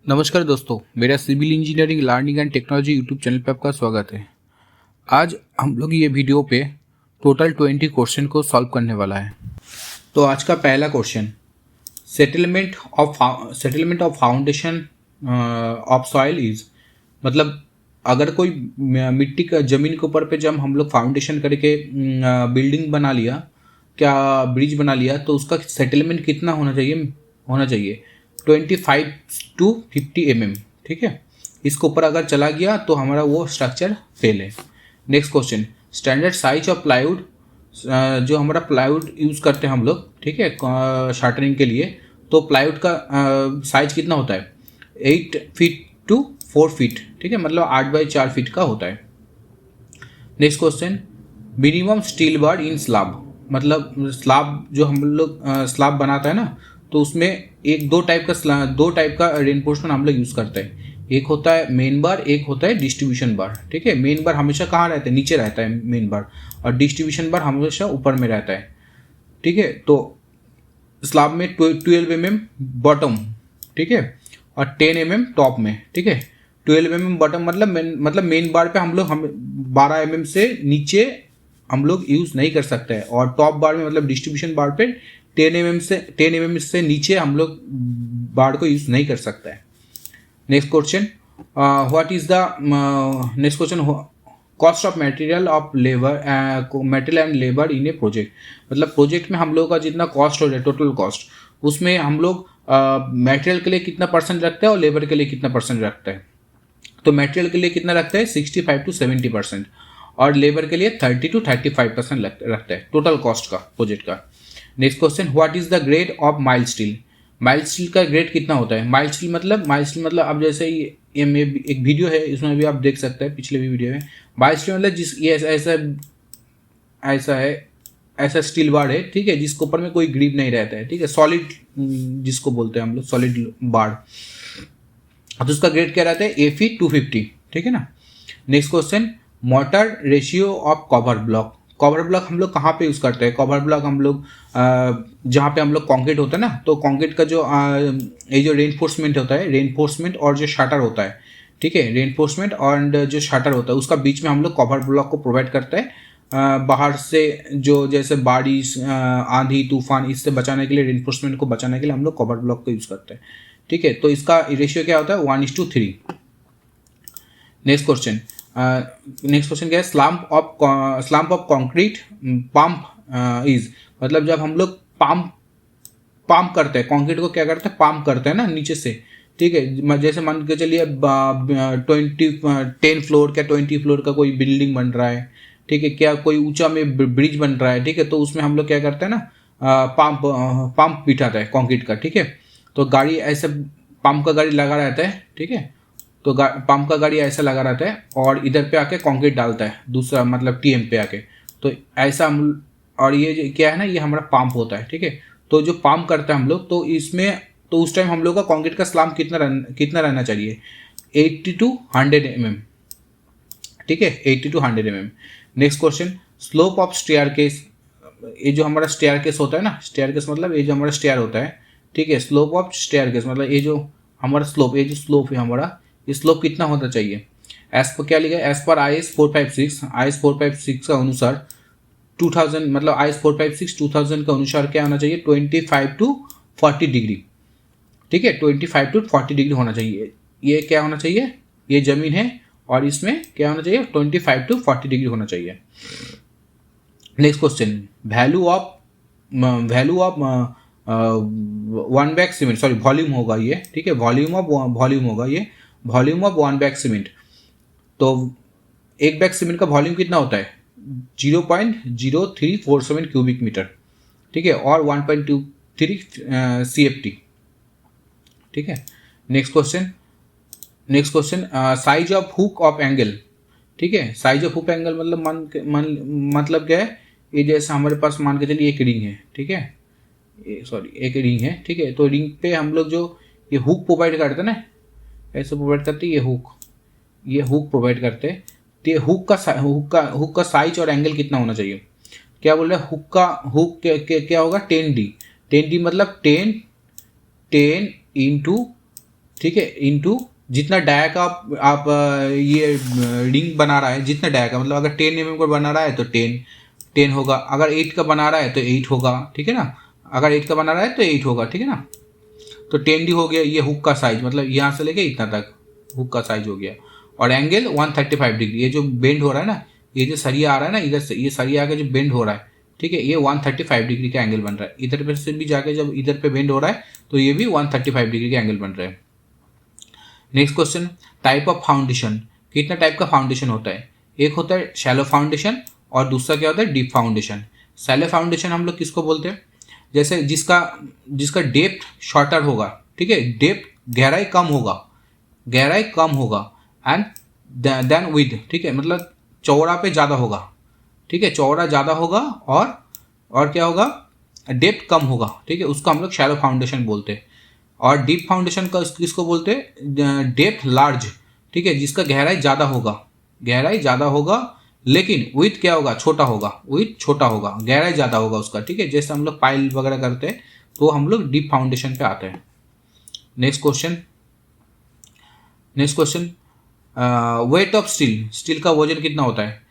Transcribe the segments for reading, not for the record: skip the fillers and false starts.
नमस्कार दोस्तों, मेरा civil engineering learning and technology YouTube channel पे आपका स्वागत है। आज हम लोग ये वीडियो पे टोटल 20 क्वेश्चन को सॉल्व करने वाला है। तो आज का पहला question, settlement of foundation of soil is, मतलब अगर कोई मिट्टी का ज़मीन के ऊपर पे जब हम लोग फाउंडेशन करके बिल्डिंग बना लिया, क्या ब्रिज बना लिया, तो उसका सेटलमेंट कितना होना चाहिए 25 to 50 mm। ठीक है, इसके ऊपर अगर चला गया तो हमारा वो स्ट्रक्चर फेल है। Next question, standard size of plywood, जो हमारा प्लाईवुड यूज़ करते हैं हम लोग, ठीक है, शार्टनिंग के लिए, तो प्लाईवुड का साइज कितना होता है 8 फीट to 4 फीट, ठीक है, मतलब 8 बाई 4 फीट का होता है। Next question, minimum steel bar इन स्लैब, मतलब स्लैब जो हम लोग स्लैब बनाता है ना, तो उसमें दो टाइप का रेनफोर्समेंट हम लोग यूज़ करते हैं। एक होता है मेन बार, एक होता है डिस्ट्रीब्यूशन बार। ठीक है, मेन बार हमेशा कहाँ रहता है, नीचे रहता है मेन बार, और डिस्ट्रीब्यूशन बार हमेशा ऊपर में रहता है। ठीक है, तो स्लैब में 12 mm बॉटम, ठीक है, और 10 mm टॉप में। ठीक है, 12 mm बॉटम मतलब मेन बार पे हम 12 mm से नीचे हम लोग यूज़ नहीं कर सकते हैं, और टॉप बार में मतलब डिस्ट्रीब्यूशन बार पे 10 mm से नीचे हम लोग बार को यूज़ नहीं कर सकते हैं। Next question, what is the next question, cost of material and labour in A project, मतलब प्रोजेक्ट में हम लोग का जितना कॉस्ट हो रहा है, टोटल कॉस्ट, उसमें हम लोग मटेरियल के लिए कितना परसेंट रखते हैं और लेबर के लिए कितना परसेंट रखते हैं। तो मटेरियल के लिए कितना रखते हैं 65 to 70%, और लेबर के लिए 30 to 35% रखते हैं टोटल कॉस्ट का प्रोजेक्ट का। Next question, what is the grade of mild steel, mild steel का ग्रेड कितना होता है। माइल्ड स्टील मतलब अब जैसे ये एक वीडियो है, इसमें भी आप देख सकते हैं, पिछले भी वीडियो में। माइल्ड स्टील मतलब ये ऐसा स्टील बार है, ठीक है, जिसके ऊपर में कोई ग्रिप नहीं रहता है। ठीक है, सॉलिड जिसको बोलते हैं हम लोग, सॉलिड बार। तो उसका ग्रेड क्या रहता है Fe250। ठीक है ना। Next question, motor ratio of cover block, cover block हम लोग कहाँ पे यूज़ करते हैं। कवर ब्लॉक हम लोग जहाँ पे हम लोग कंक्रीट होता है ना, तो कंक्रीट का जो ये जो रेनफोर्समेंट होता है, रेनफोर्समेंट और जो शटर होता है, ठीक है, रेनफोर्समेंट और जो शटर होता है, उसका बीच में हम लोग कवर ब्लॉक को प्रोवाइड करते हैं। बाहर से जो जैसे बारिश, आंधी तूफान, इससे बचाने के लिए, रेनफोर्समेंट को बचाने के लिए हम लोग कवर ब्लॉक को यूज़ करते हैं। ठीक है, तो इसका रेशियो क्या होता है 1:3। नेक्स्ट क्वेश्चन, क्या है, slump of concrete pump is, मतलब जब हम लोग पंप करते हैं, कंक्रीट को क्या करते हैं, पंप करते हैं ना नीचे से। ठीक है, जैसे मान के चलिए 10 फ्लोर क्या 20 फ्लोर का कोई बिल्डिंग बन रहा है, ठीक है, क्या कोई ऊंचा में ब्रिज बन रहा है, ठीक है, तो उसमें हम लोग क्या करते हैं ना, पंप बिठाता है कंक्रीट का। ठीक है, तो गाड़ी ऐसे पंप का गाड़ी लगा रहता है, ठीक है, तो पंप का गाड़ी ऐसा लगा रहता है, और इधर पे आके कंक्रीट डालता है दूसरा, मतलब टीएम पे आके, तो ऐसा हम, और ये क्या है ना, ये हमारा पंप होता है। ठीक है, तो जो पंप करता है हम लोग, तो इसमें, तो उस टाइम हम लोग का कंक्रीट का स्लैब कितना रहना चाहिए 80 to 100 mm। ठीक है, 80 to 100 mm। Next question, slope of staircase, ये जो हमारा स्टेयरकेस होता है ना, स्टेयरकेस मतलब ये जो हमारा स्टेयर होता है, ठीक है, स्लोप ऑफ स्टेयरकेस मतलब ये जो हमारा स्लोप, ये जो स्लोप है हमारा, ये स्लोप कितना होना चाहिए। एज पर क्या लिखा है, एज पर IS 456 का अनुसार 2000, मतलब IS 456 2000 का अनुसार क्या होना चाहिए 25 to 40 डिग्री। ठीक है, 25 to 40 डिग्री होना चाहिए। ये क्या होना चाहिए, ये जमीन है, और इसमें क्या होना चाहिए 25 to 40 डिग्री होना चाहिए। Next question, value of 1 bag cement, sorry volume होगा ये, ठीक है, वॉल्यूम होगा ये, वॉल्यूम ऑफ 1 बैग सीमेंट। तो एक बैग सीमेंट का वॉल्यूम कितना होता है 0.0347 क्यूबिक मीटर। ठीक है, और 1.23 CFT। ठीक है, next question, size of hook of angle. ठीक है, साइज ऑफ हुक एंगल मतलब क्या है, ये जैसे हमारे पास मान के चलिए एक रिंग है, ठीक है, एक रिंग है, ठीक है, तो रिंग पे हम लोग जो ये हुक प्रोवाइड करते हैं ना, ऐसे प्रोवाइड करते हैं, ये हुक प्रोवाइड करते हैं, तो ये हुक का साइज और एंगल कितना होना चाहिए। क्या बोल रहे हैं, हुक क्या होगा 10D मतलब 10 into ठीक है, इंटू जितना डाया का आप ये रिंग बना रहा है, जितना डाया का मतलब अगर 10 mm का बना रहा है तो 10 होगा, अगर 8 का बना रहा है तो 8 होगा, ठीक है ना, अगर 8 का बना रहा है तो 8 होगा, ठीक है ना। तो 10D हो गया ये हुक का साइज, मतलब यहाँ से लेके इतना तक हुक का साइज हो गया। और एंगल 135 डिग्री, ये जो बेंड हो रहा है ना, ये जो सरिया आ रहा है ना इधर से, ये सरिया आके जो बेंड हो रहा है, ठीक है, ये 135 डिग्री का एंगल बन रहा है। इधर पे से भी जाके जब इधर पे बेंड हो रहा है तो ये भी 135 डिग्री का एंगल बन रहा है। Next question, type of foundation. कितना टाइप का फाउंडेशन होता है? एक होता है शैलो फाउंडेशन और दूसरा क्या होता है? Deep foundation. शैलो फाउंडेशन हम लोग किसको बोलते हैं? जैसे जिसका डेप्थ शॉर्टर होगा, ठीक है, डेप्थ गहराई कम होगा एंड देन विड्थ, ठीक है, मतलब चौड़ा पे ज़्यादा होगा, ठीक है, चौड़ा ज़्यादा होगा और क्या होगा? डेप्थ कम होगा, ठीक है, उसको हम लोग शैलो फाउंडेशन बोलते हैं। और डीप फाउंडेशन का किसको बोलते हैं? डेप्थ लार्ज, ठीक है, जिसका गहराई ज़्यादा होगा लेकिन विड्थ क्या होगा? छोटा होगा, गहराई ज़्यादा होगा उसका, ठीक है, जैसे हम लोग पाइल वगैरह करते हैं तो हम लोग डीप फाउंडेशन पे आते हैं। Next question, weight of steel का वजन कितना होता है?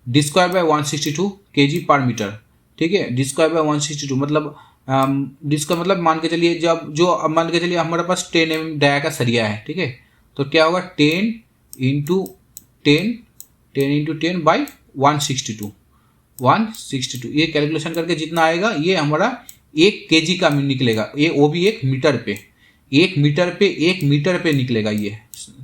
d²/162 kg पर मीटर, ठीक है, d²/162 मतलब जिसका मतलब मान के चलिए मान के चलिए हमारे पास 10 mm डाया का सरिया है, ठीक है, तो क्या होगा? 10 इंटू 10 बाई 162 ये कैलकुलेशन करके जितना आएगा ये हमारा 1 kg का निकलेगा, ये वो भी 1 मीटर पे 1 मीटर पे निकलेगा ये,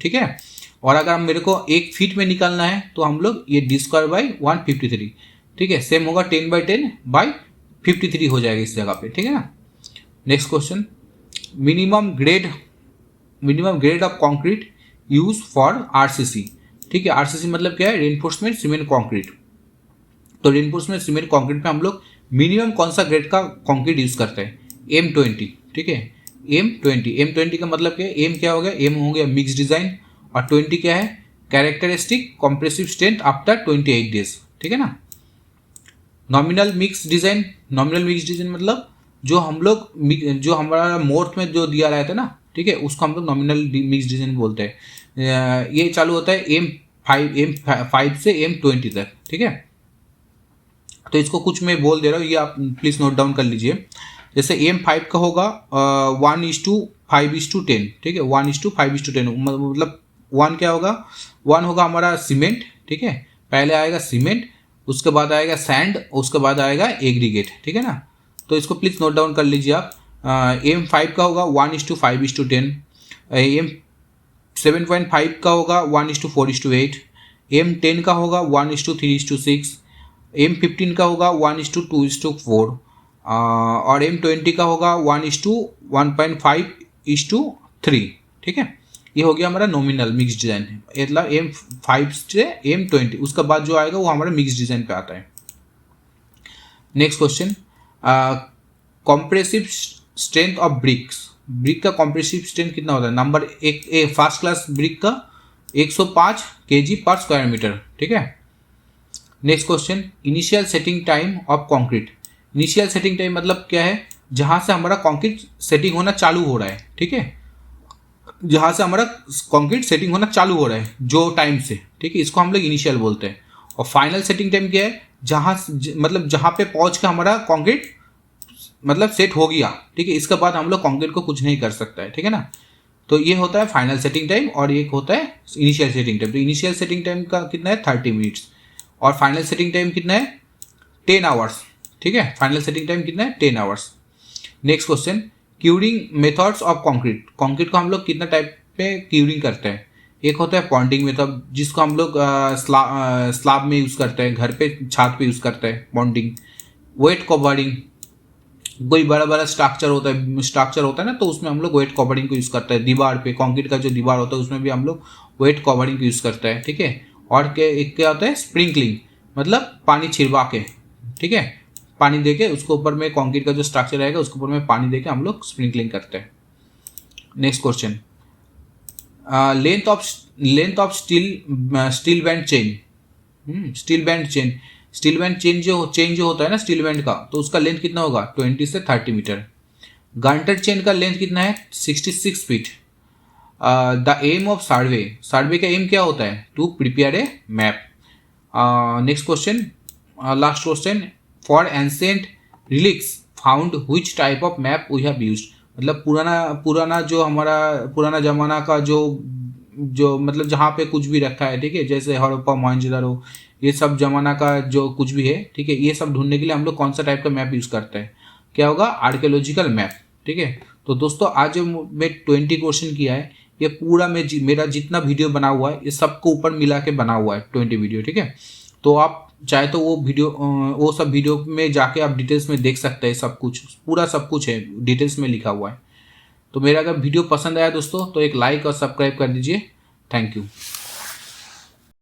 ठीक है। और अगर मेरे को 1 फीट में निकालना है तो हम लोग ये d²/153, ठीक है, सेम होगा 10/10/53 हो जाएगा इस जगह पे, ठीक है ना। Next question, minimum grade of concrete use for RCC, ठीक है, आरसीसी मतलब क्या है? Reinforcement cement concrete. तो रेनफोर्समेंट सीमेंट कंक्रीट में हम लोग मिनिमम कौन सा ग्रेड का कंक्रीट यूज करते हैं? M20, ठीक है, M20 का मतलब क्या है? M क्या हो गया? M हो गया मिक्स डिजाइन और 20 क्या है? Characteristic compressive strength after 28 days, ठीक है ना। नॉमिनल मिक्स डिजाइन मतलब जो हमारा मोर्थ में जो दिया रहता है ना, ठीक है, उसको हम लोग नॉमिनल मिक्स डिजाइन बोलते हैं। ये चालू होता है M5 से M20 तक, ठीक है। तो इसको कुछ मैं बोल दे रहा हूँ, ये आप प्लीज नोट डाउन कर लीजिए। जैसे M5 का होगा 1:5:10, ठीक है, 1:5:10 मतलब 1 क्या होगा? 1 होगा हमारा सीमेंट, ठीक है, पहले आएगा सीमेंट, उसके बाद आएगा सैंड, उसके बाद आएगा एग्रीगेट, ठीक है ना। तो इसको प्लीज नोट डाउन कर लीजिए आप। M5 का होगा 1:5:10, M7.5 का होगा 1:4:8, M10 का होगा 1:3:6, M15 का होगा 1:2:4 और M20 का होगा 1:1.5:3, ठीक है। ये हो गया हमारा नॉमिनल मिक्स डिजाइन है, मतलब M5 से M20, उसका बाद जो आएगा वो हमारा मिक्स डिजाइन पे आता है। Next question, compressive strength of brick का कॉम्प्रेसिव स्ट्रेंथ कितना होता है? नंबर एक फर्स्ट क्लास ब्रिक का 105 kg पर स्क्वायर मीटर, ठीक है। Next question, initial setting time of concrete. Initial setting time मतलब क्या है? जहां से हमारा कंक्रीट सेटिंग होना चालू हो रहा है, ठीक है, जहां से हमारा कंक्रीट सेटिंग होना चालू हो रहा है जो टाइम से, ठीक है, इसको हम लोग इनिशियल बोलते हैं। और फाइनल सेटिंग टाइम क्या है? जहां पे पहुंच के हमारा कंक्रीट मतलब सेट हो गया, ठीक है, इसके बाद हम लोग कंक्रीट को कुछ नहीं कर सकता है, ठीक है ना। तो ये होता है फाइनल सेटिंग टाइम और एक होता है इनिशियल सेटिंग टाइम। तो इनिशियल सेटिंग टाइम का कितना है? 30 मिनट्स और फाइनल सेटिंग टाइम कितना है? 10 आवर्स, ठीक है, फाइनल सेटिंग टाइम कितना है? 10 hours. Next question, curing methods of concrete को हम लोग कितना टाइप पे क्यूरिंग करते हैं? एक होता है पॉन्डिंग मेथड, जिसको हम लोग स्लाब में यूज़ करते हैं, घर पे छत पे यूज़ करते हैं पॉन्डिंग। वेट कवरिंग, कोई बड़ा बड़ा स्ट्रक्चर होता है ना, तो उसमें हम लोग वेट कवरिंग को यूज़ करते हैं। दीवार पे कंक्रीट का जो दीवार होता है उसमें भी हम लोग वेट कवरिंग को यूज़ करते हैं, ठीक है। और एक क्या होता है? स्प्रिंकलिंग, मतलब पानी छिड़वा के, ठीक है, पानी देके उसके ऊपर में कंक्रीट का जो स्ट्रक्चर रहेगा उसके ऊपर में पानी देके हम लोग स्प्रिंकलिंग करते हैं। Next question, length of steel band chain. Steel band chain जो होता है ना स्टील बैंड का, तो उसका लेंथ कितना होगा? 20 से 30 मीटर। गार्टर चेन का लेंथ कितना है? 66 feet. The aim of survey, survey का एम क्या होता है? To prepare a map. Next question, last question, for ancient relics found which type of map we have used. मतलब पुराना पुराना जो हमारा पुराना जमाना का जो जो मतलब जहाँ पे कुछ भी रखा है, ठीक है, जैसे हड़प्पा मोहनजोदड़ो, ये सब जमाना का जो कुछ भी है, ठीक है, ये सब ढूंढने के लिए हम लोग कौन सा टाइप का मैप यूज़ करते हैं? क्या होगा? Archaeological map. ठीक है, तो दोस्तों आज जो मैं 20 क्वेश्चन किया है, ये पूरा मेरा जितना वीडियो बना हुआ है, ये सबको ऊपर मिला के बना हुआ है 20 वीडियो। ठीक है, तो आप चाहे तो वो सब वीडियो में जाके आप डिटेल्स में देख सकते हैं, सब कुछ पूरा सब कुछ है डिटेल्स में लिखा हुआ है। तो मेरा अगर वीडियो पसंद आया दोस्तों तो एक लाइक और सब्सक्राइब कर दीजिए। Thank you.